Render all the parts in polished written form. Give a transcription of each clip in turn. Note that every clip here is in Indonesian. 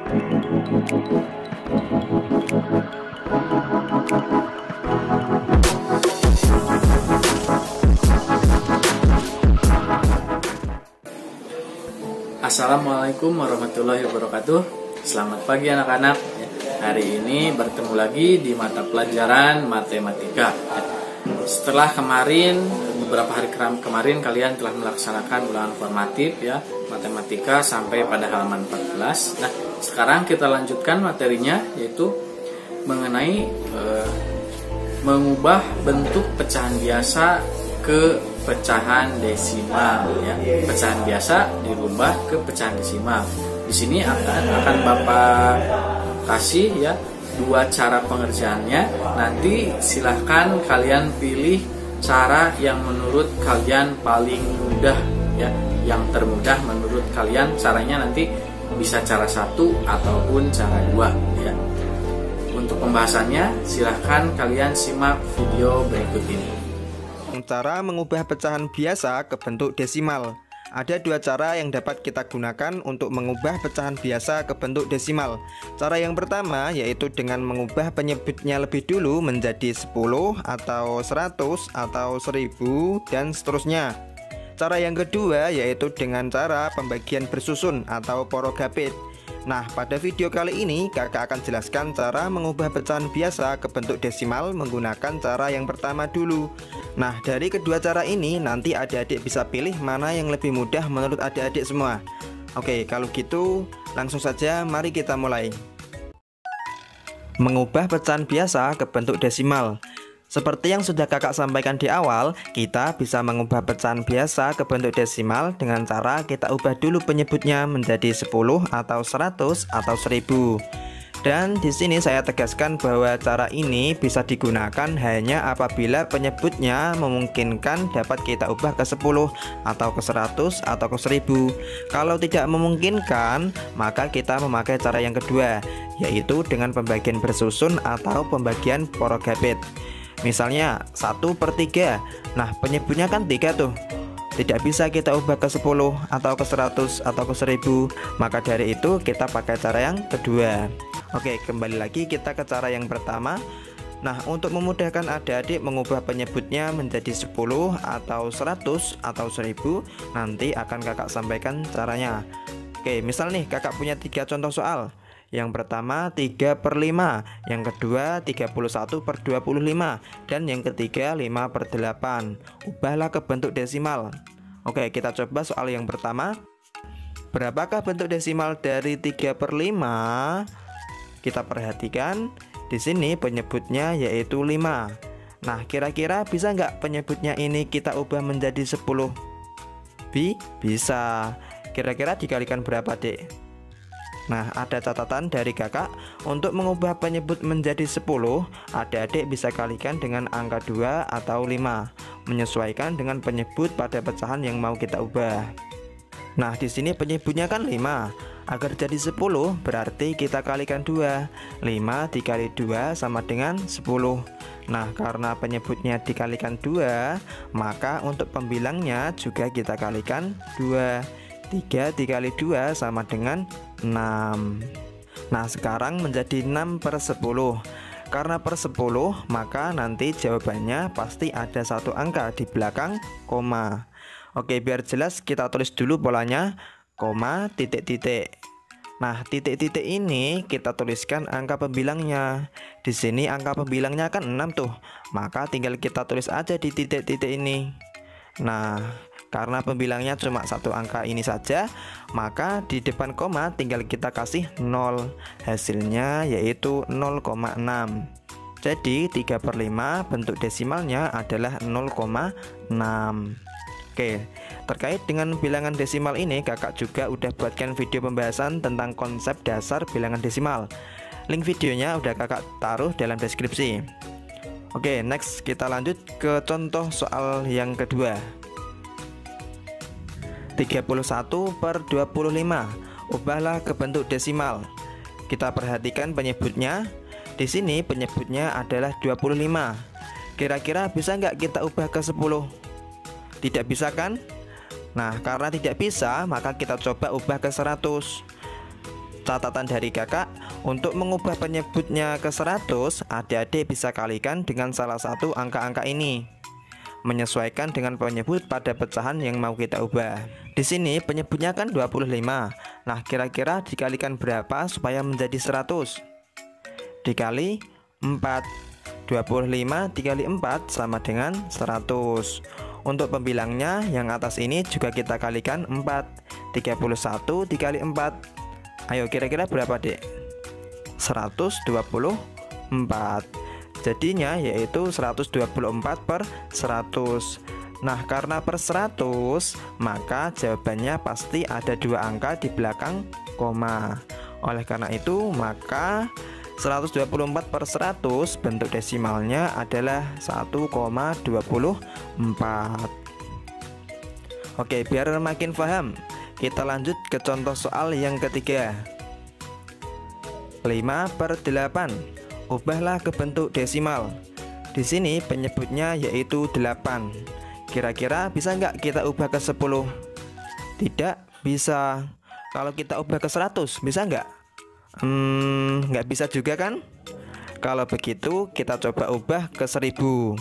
Assalamualaikum warahmatullahi wabarakatuh. Selamat pagi anak-anak. Hari ini bertemu lagi di mata pelajaran matematika. Setelah kemarin, beberapa hari kemarin kalian telah melaksanakan ulangan formatif ya, matematika sampai pada halaman 14. Nah, sekarang kita lanjutkan materinya, yaitu mengenai mengubah bentuk pecahan biasa ke pecahan desimal ya. Pecahan biasa dirubah ke pecahan desimal. Di sini akan Bapak kasih ya dua cara pengerjaannya. Nanti silahkan kalian pilih cara yang menurut kalian paling mudah ya. Yang termudah menurut kalian, caranya nanti bisa cara satu ataupun cara dua ya. Untuk pembahasannya silahkan kalian simak video berikut ini. Cara mengubah pecahan biasa ke bentuk desimal. Ada dua cara yang dapat kita gunakan untuk mengubah pecahan biasa ke bentuk desimal. Cara yang pertama yaitu dengan mengubah penyebutnya lebih dulu menjadi 10 atau 100 atau 1000 dan seterusnya. Cara yang kedua yaitu dengan cara pembagian bersusun atau porogapit. Nah, pada video kali ini kakak akan jelaskan cara mengubah pecahan biasa ke bentuk desimal menggunakan cara yang pertama dulu. Nah, dari kedua cara ini nanti adik-adik bisa pilih mana yang lebih mudah menurut adik-adik semua. Oke, kalau gitu langsung saja mari kita mulai. Mengubah pecahan biasa ke bentuk desimal. Seperti yang sudah kakak sampaikan di awal, kita bisa mengubah pecahan biasa ke bentuk desimal dengan cara kita ubah dulu penyebutnya menjadi 10 atau 100 atau 1000. Dan di sini saya tegaskan bahwa cara ini bisa digunakan hanya apabila penyebutnya memungkinkan dapat kita ubah ke 10 atau ke 100 atau ke 1000. Kalau tidak memungkinkan, maka kita memakai cara yang kedua, yaitu dengan pembagian bersusun atau pembagian porogapit. Misalnya 1/3. Nah, penyebutnya kan 3 tuh. Tidak bisa kita ubah ke 10 atau ke 100 atau ke 1000. Maka dari itu kita pakai cara yang kedua. Oke, kembali lagi kita ke cara yang pertama. Nah, untuk memudahkan adik-adik mengubah penyebutnya menjadi 10 atau 100 atau 1000, nanti akan kakak sampaikan caranya. Oke, misal nih kakak punya 3 contoh soal. Yang pertama 3/5, yang kedua 31/25, dan yang ketiga 5/8. Ubahlah ke bentuk desimal. Oke, kita coba soal yang pertama. Berapakah bentuk desimal dari 3/5? Kita perhatikan di sini penyebutnya yaitu 5. Nah, kira-kira bisa nggak penyebutnya ini kita ubah menjadi 10? Bisa. Kira-kira dikalikan berapa, Dek? Nah, ada catatan dari kakak. Untuk mengubah penyebut menjadi 10, adik-adik bisa kalikan dengan angka 2 atau 5, menyesuaikan dengan penyebut pada pecahan yang mau kita ubah. Nah, di sini penyebutnya kan 5. Agar jadi 10 berarti kita kalikan 2. 5 dikali 2 sama dengan 10. Nah, karena penyebutnya dikalikan 2, maka untuk pembilangnya juga kita kalikan 2. 3 dikali 2 sama dengan 6. Nah, sekarang menjadi 6/10. Karena per 10, maka nanti jawabannya pasti ada satu angka di belakang koma. Oke, biar jelas kita tulis dulu polanya, koma, titik-titik. Nah, titik-titik ini kita tuliskan angka pembilangnya. Di sini angka pembilangnya kan 6 tuh. Maka tinggal kita tulis aja di titik-titik ini. Nah, karena pembilangnya cuma satu angka ini saja, maka di depan koma tinggal kita kasih 0. Hasilnya yaitu 0,6. Jadi 3/5 bentuk desimalnya adalah 0,6. Oke, terkait dengan bilangan desimal ini kakak juga udah buatkan video pembahasan tentang konsep dasar bilangan desimal. Link videonya udah kakak taruh dalam deskripsi. Oke, next kita lanjut ke contoh soal yang kedua. 31/25. Ubahlah ke bentuk desimal. Kita perhatikan penyebutnya. Di sini penyebutnya adalah 25. Kira-kira bisa nggak kita ubah ke 10? Tidak bisa kan? Nah, karena tidak bisa, maka kita coba ubah ke 100. catatan dari kakak, untuk mengubah penyebutnya ke 100, adik-adik bisa kalikan dengan salah satu angka-angka ini, menyesuaikan dengan penyebut pada pecahan yang mau kita ubah. Di sini penyebutnya kan 25. Nah, kira-kira dikalikan berapa supaya menjadi 100? Dikali 4. 25 dikali 4 sama dengan 100. Untuk pembilangnya yang atas ini juga kita kalikan 4. 31 dikali 4. Ayo kira-kira berapa, Dek? 124. Jadinya yaitu 124 per 100. Nah, karena per 100, maka jawabannya pasti ada 2 angka di belakang koma. Oleh karena itu, maka 124 per 100 bentuk desimalnya adalah 1,24. Oke, biar makin paham, kita lanjut ke contoh soal yang ketiga. 5 per 8. Ubahlah ke bentuk desimal. Di sini penyebutnya yaitu 8. Kira-kira bisa nggak kita ubah ke 10? Tidak bisa. Kalau kita ubah ke 100, bisa nggak? Nggak bisa juga kan? Kalau begitu kita coba ubah ke 1000.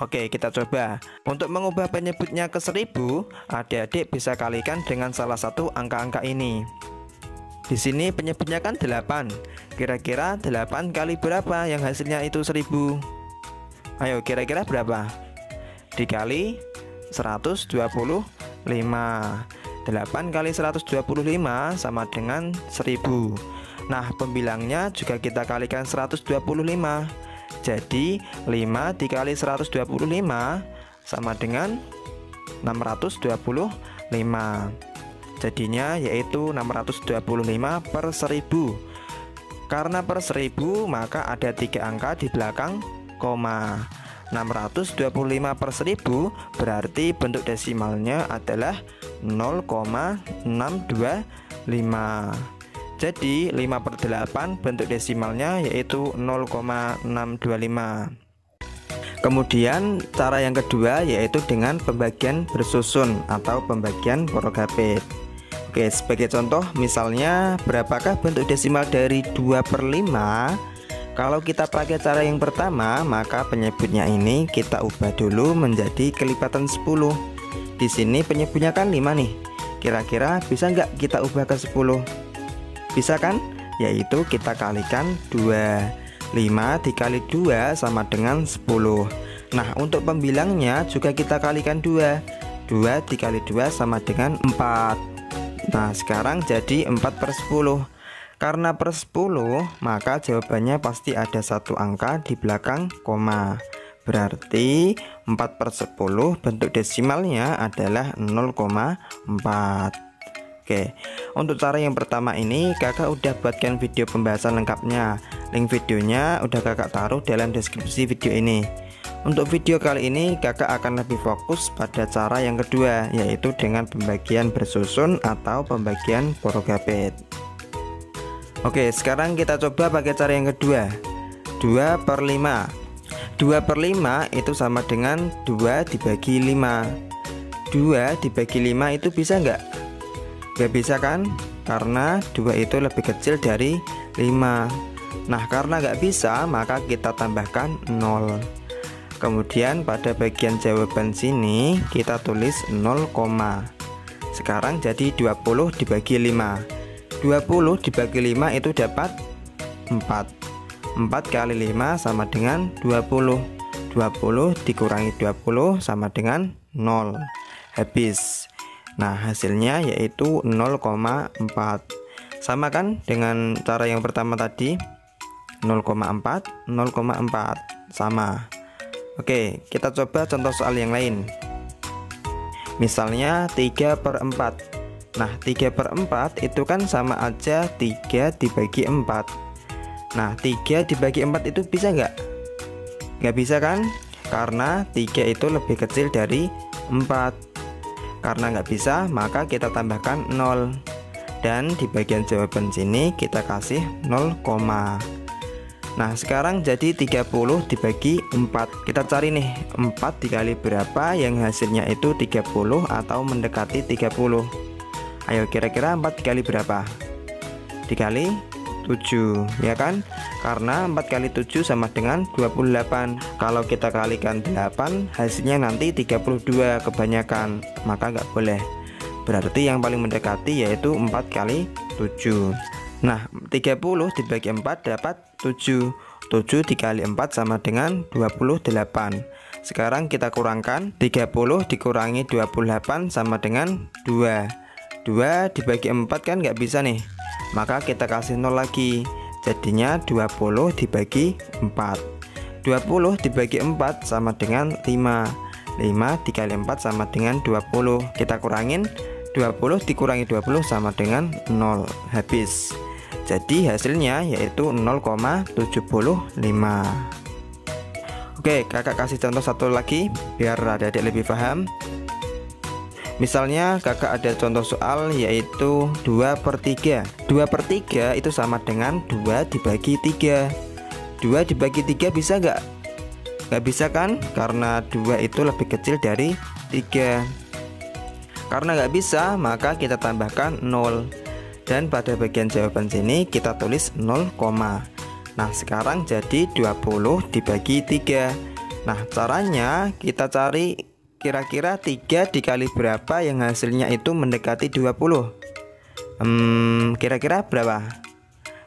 Oke, kita coba. Untuk mengubah penyebutnya ke 1000, adik-adik bisa kalikan dengan salah satu angka-angka ini. Di sini penyebutnya kan 8. Kira-kira 8 kali berapa yang hasilnya itu 1000? Ayo, kira-kira berapa? Dikali 125. 8 kali 125 sama dengan 1000. Nah, pembilangnya juga kita kalikan 125. Jadi 5 dikali 125 sama dengan 625. Jadinya yaitu 625 per 1000. Karena per 1000 maka ada 3 angka di belakang koma. 625 per 1000 berarti bentuk desimalnya adalah 0,625. Jadi 5 per 8 bentuk desimalnya yaitu 0,625. Kemudian cara yang kedua yaitu dengan pembagian bersusun atau pembagian porogapit. Oke, sebagai contoh misalnya berapakah bentuk desimal dari 2 per 5? Kalau kita pakai cara yang pertama, maka penyebutnya ini kita ubah dulu menjadi kelipatan 10. Di sini penyebutnya kan 5 nih. Kira-kira bisa nggak kita ubah ke 10? Bisa kan? Yaitu kita kalikan 2. 5 dikali 2 sama dengan 10. Nah, untuk pembilangnya juga kita kalikan 2. 2 dikali 2 sama dengan 4. Nah, sekarang jadi 4 per 10. Karena per 10, maka jawabannya pasti ada 1 angka di belakang koma. Berarti 4 per 10 bentuk desimalnya adalah 0,4. Oke, untuk cara yang pertama ini kakak udah buatkan video pembahasan lengkapnya. Link videonya udah kakak taruh dalam deskripsi video ini. Untuk video kali ini kakak akan lebih fokus pada cara yang kedua, yaitu dengan pembagian bersusun atau pembagian porogapit. Oke, sekarang kita coba pakai cara yang kedua. 2 per 5. 2 per 5 itu sama dengan 2 dibagi 5. 2 dibagi 5 itu bisa nggak? Nggak bisa kan? Karena 2 itu lebih kecil dari 5. Nah, karena nggak bisa, maka kita tambahkan 0. Kemudian pada bagian jawaban sini kita tulis 0, sekarang jadi 20 dibagi 5. 20 dibagi 5 itu dapat 4. 4 kali 5 sama dengan 20. 20 dikurangi 20 sama dengan 0. Habis. Nah, hasilnya yaitu 0,4. Sama kan dengan cara yang pertama tadi? 0,4, 0,4. Sama. Oke, kita coba contoh soal yang lain. Misalnya 3 per 4. Nah, 3 per 4 itu kan sama aja 3 dibagi 4. Nah, 3 dibagi 4 itu bisa nggak? Nggak bisa kan? Karena 3 itu lebih kecil dari 4. Karena nggak bisa, maka kita tambahkan 0. Dan di bagian jawaban sini kita kasih 0, nah, sekarang jadi 30 dibagi 4. Kita cari nih, 4 dikali berapa yang hasilnya itu 30 atau mendekati 30. Ayo, kira-kira 4 dikali berapa? dikali 7, ya kan? Karena 4 kali 7 sama dengan 28. Kalau kita kalikan 8, hasilnya nanti 32 kebanyakan, maka nggak boleh. Berarti yang paling mendekati yaitu 4 kali 7. Nah, 30 dibagi 4 dapat 7. 7 dikali 4 sama dengan 28. Sekarang kita kurangkan, 30 dikurangi 28 sama dengan 2. 2 dibagi 4 kan nggak bisa nih, maka kita kasih 0 lagi, jadinya 20 dibagi 4. 20 dibagi 4 sama dengan 5. 5 dikali 4 sama dengan 20. Kita kurangin, 20 dikurangi 20 sama dengan 0, habis. Jadi hasilnya yaitu 0,75. Oke, kakak kasih contoh satu lagi biar adik-adik lebih paham. Misalnya kakak ada contoh soal yaitu 2/3. 2/3 itu sama dengan 2 dibagi 3. 2 dibagi 3 bisa nggak? Nggak bisa kan? Karena 2 itu lebih kecil dari 3. Karena nggak bisa, maka kita tambahkan 0. Dan pada bagian jawaban sini kita tulis 0, nah sekarang jadi 20 dibagi 3. Nah caranya kita cari kira-kira 3 dikali berapa yang hasilnya itu mendekati 20. Kira-kira berapa?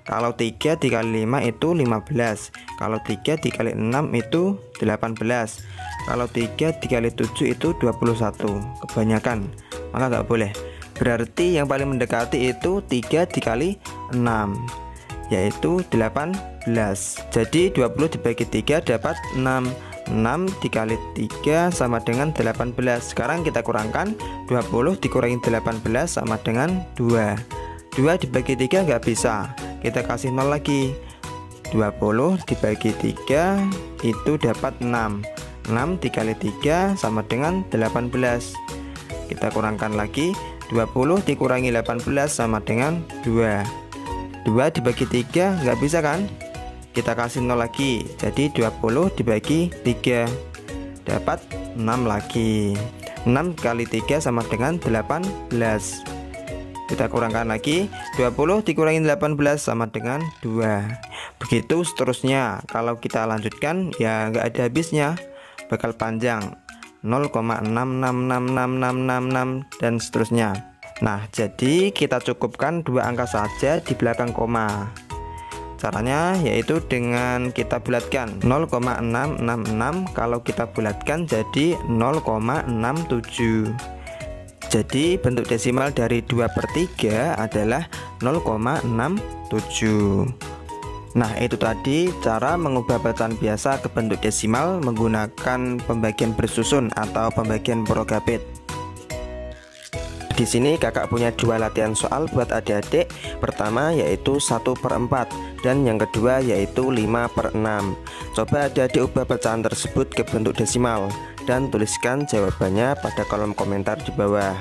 Kalau 3 dikali 5 itu 15. Kalau 3 dikali 6 itu 18. Kalau 3 dikali 7 itu 21. Kebanyakan, maka nggak boleh. Berarti yang paling mendekati itu 3 dikali 6, yaitu 18. Jadi 20 dibagi 3 dapat 6. 6 dikali 3 sama dengan 18. Sekarang kita kurangkan, 20 dikurangi 18 sama dengan 2. 2 dibagi 3 nggak bisa, kita kasih 0 lagi. 20 dibagi 3 itu dapat 6. 6 dikali 3 sama dengan 18. Kita kurangkan lagi, 20 dikurangi 18 sama dengan 2. 2 dibagi 3 nggak bisa kan? Kita kasih 0 lagi, jadi 20 dibagi 3 dapat 6 lagi. 6 kali 3 sama dengan 18. Kita kurangkan lagi, 20 dikurangi 18 sama dengan 2. Begitu seterusnya. Kalau kita lanjutkan ya nggak ada habisnya, bakal panjang, 0,666666 dan seterusnya. Nah, jadi kita cukupkan 2 angka saja di belakang koma. Caranya yaitu dengan kita bulatkan 0,666, kalau kita bulatkan jadi 0,67. Jadi bentuk desimal dari 2/3 adalah 0,67. Nah, itu tadi cara mengubah bacaan biasa ke bentuk desimal menggunakan pembagian bersusun atau pembagian Prokabit. Di sini kakak punya 2 latihan soal buat adik-adik. Pertama yaitu 1/4 dan yang kedua yaitu 5/6. Coba adik-adik ubah pecahan tersebut ke bentuk desimal dan tuliskan jawabannya pada kolom komentar di bawah.